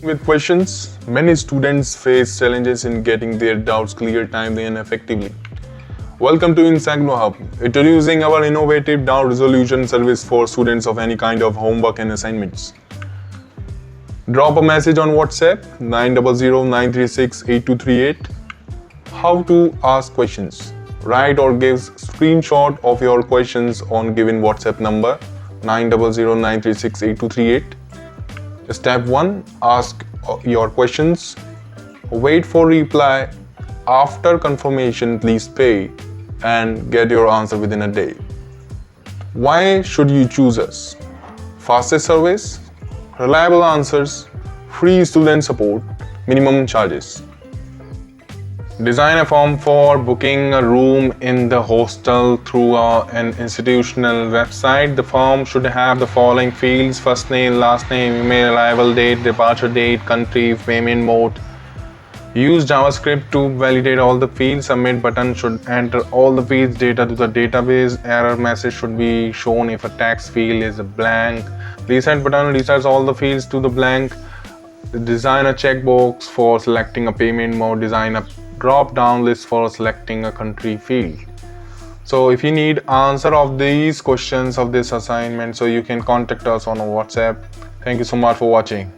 With questions, many students face challenges in getting their doubts cleared timely and effectively. Welcome to IGNOU Hub, introducing our innovative doubt resolution service for students of any kind of homework and assignments. Drop a message on WhatsApp 900-936-8238. How to ask questions. Write or give screenshot of your questions on given WhatsApp number 900-936-8238. Step 1. Ask your questions. Wait for reply. After confirmation, please pay and get your answer within a day. Why should you choose us? Fastest service, reliable answers, free student support, minimum charges. Design a form for booking a room in the hostel through an institutional website. The form should have the following fields: first name, last name, email, arrival date, departure date, country, payment mode. Use JavaScript to validate all the fields. Submit button should enter all the fields data to the database. Error message should be shown if a text field is blank. Reset button resets all the fields to the blank. Design a checkbox for selecting a payment mode. Design a drop-down list for selecting a country field. So if you need answer of these questions of this assignment, so you can contact us on WhatsApp. Thank you so much for watching.